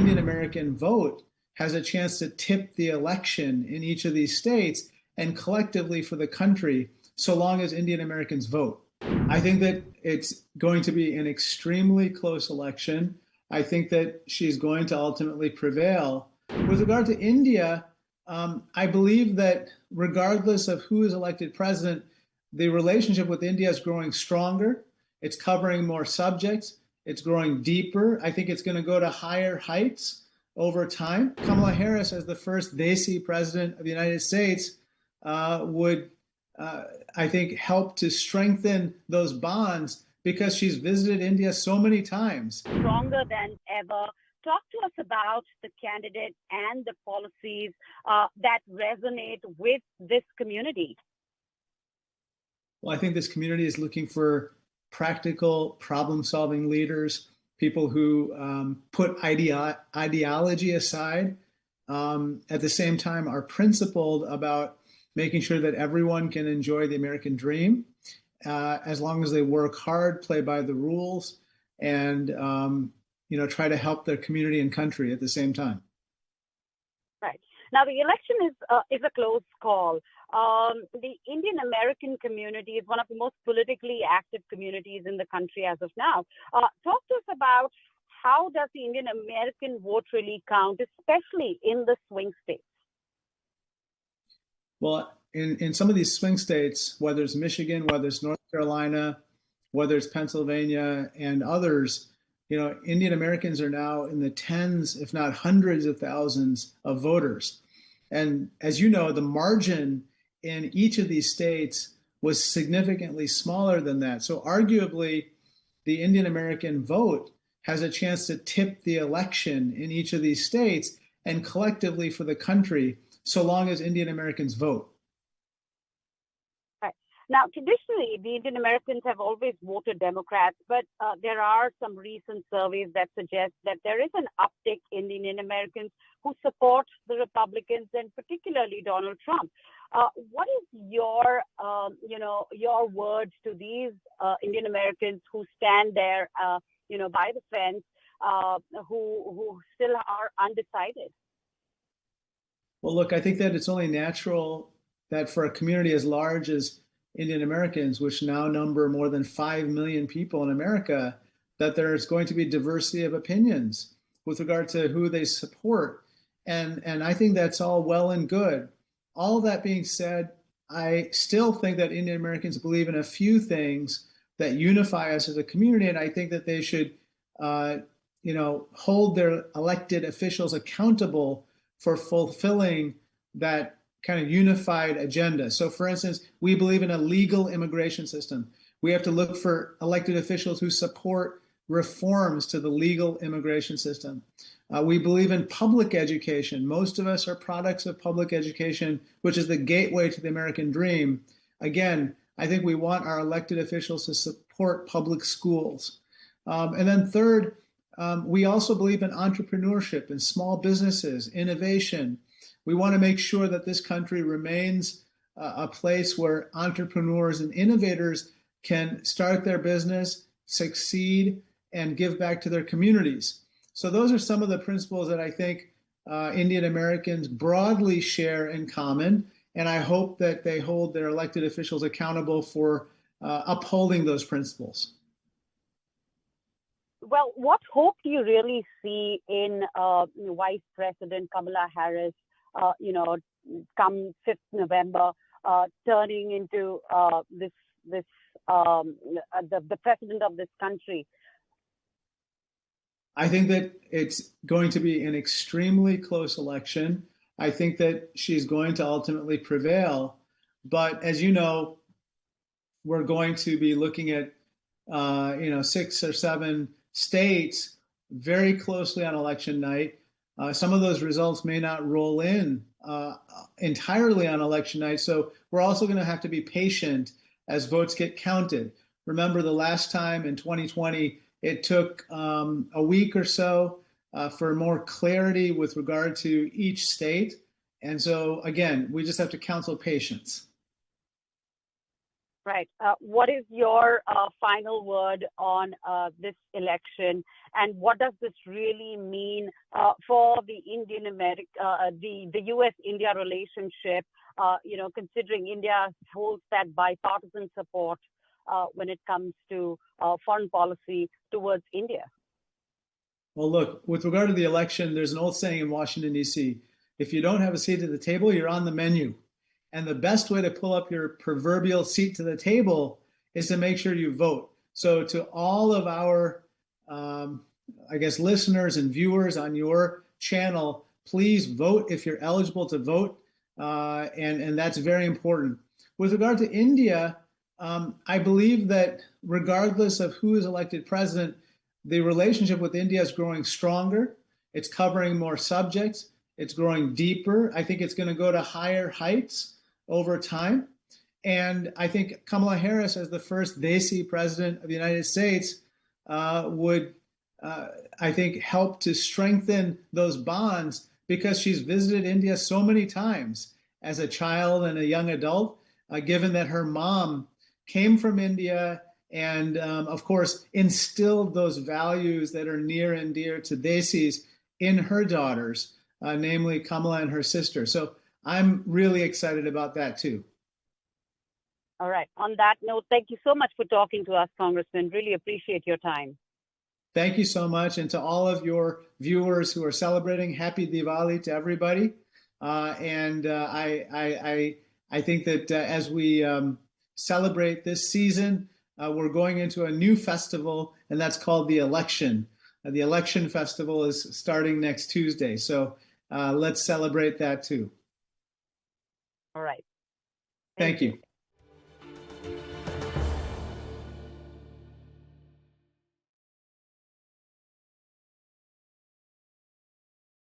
Indian American vote has a chance to tip the election in each of these states and collectively for the country, so long as Indian Americans vote. I think that it's going to be an extremely close election. I think that she's going to ultimately prevail. With regard to India, I believe that regardless of who is elected president, the relationship with India is growing stronger. It's covering more subjects. It's growing deeper. I think it's going to go to higher heights over time. Kamala Harris, as the first Desi President of the United States, would, I think, help to strengthen those bonds because she's visited India so many times. Stronger than ever. Talk to us about the candidate and the policies that resonate with this community. Well, I think this community is looking for practical, problem-solving leaders, people who put ideology aside, at the same time are principled about making sure that everyone can enjoy the American dream, as long as they work hard, play by the rules, and try to help their community and country at the same time. Right. Now, the election is a close call. The Indian American community is one of the most politically active communities in the country as of now. Talk to us about how does the Indian American vote really count, especially in the swing states? Well, in some of these swing states, whether it's Michigan, whether it's North Carolina, whether it's Pennsylvania and others, Indian Americans are now in the tens, if not hundreds of thousands of voters. And as you know, the margin in each of these states was significantly smaller than that. So arguably, the Indian American vote has a chance to tip the election in each of these states and collectively for the country, so long as Indian Americans vote. Right. Now, traditionally, the Indian Americans have always voted Democrats, but there are some recent surveys that suggest that there is an uptick in the Indian Americans who support the Republicans and particularly Donald Trump. What is your words to these Indian Americans who stand there, by the fence, who still are undecided? Well, look, I think that it's only natural that for a community as large as Indian Americans, which now number more than 5 million people in America, that there's going to be diversity of opinions with regard to who they support. And I think that's all well and good. All that being said, I still think that Indian Americans believe in a few things that unify us as a community, and I think that they should, hold their elected officials accountable for fulfilling that kind of unified agenda. So, for instance, we believe in a legal immigration system. We have to look for elected officials who support reforms to the legal immigration system. We believe in public education. Most of us are products of public education, which is the gateway to the American dream. Again, I think we want our elected officials to support public schools. And then third, we also believe in entrepreneurship and small businesses, innovation. We want to make sure that this country remains a place where entrepreneurs and innovators can start their business, succeed, and give back to their communities. So those are some of the principles that I think Indian Americans broadly share in common, and I hope that they hold their elected officials accountable for upholding those principles. Well, what hope do you really see in Vice President Kamala Harris, come 5th November, turning into the president of this country? I think that it's going to be an extremely close election. I think that she's going to ultimately prevail. But as you know, we're going to be looking at 6 or 7 states very closely on election night. Some of those results may not roll in entirely on election night. So we're also going to have to be patient as votes get counted. Remember, the last time in 2020, it took a week or so for more clarity with regard to each state. And so, again, we just have to counsel patience. Right. What is your final word on this election, and what does this really mean for the the U.S.-India relationship? Considering India holds that bipartisan support when it comes to foreign policy towards India. Well, look, with regard to the election, there's an old saying in Washington, D.C., if you don't have a seat at the table, you're on the menu. And the best way to pull up your proverbial seat to the table is to make sure you vote. So to all of our, listeners and viewers on your channel, please vote if you're eligible to vote. And that's very important. With regard to India, I believe that regardless of who is elected president, the relationship with India is growing stronger. It's covering more subjects. It's growing deeper. I think it's going to go to higher heights over time. And I think Kamala Harris, as the first Desi President of the United States, would, I think, help to strengthen those bonds because she's visited India so many times as a child and a young adult, given that her mom came from India and, of course, instilled those values that are near and dear to Desis in her daughters, namely Kamala and her sister. So I'm really excited about that, too. All right. On that note, thank you so much for talking to us, Congressman. Really appreciate your time. Thank you so much. And to all of your viewers who are celebrating, happy Diwali to everybody. I think that as we celebrate this season, we're going into a new festival, and that's called the election. The election festival is starting next Tuesday. So let's celebrate that too. All right. Thank you.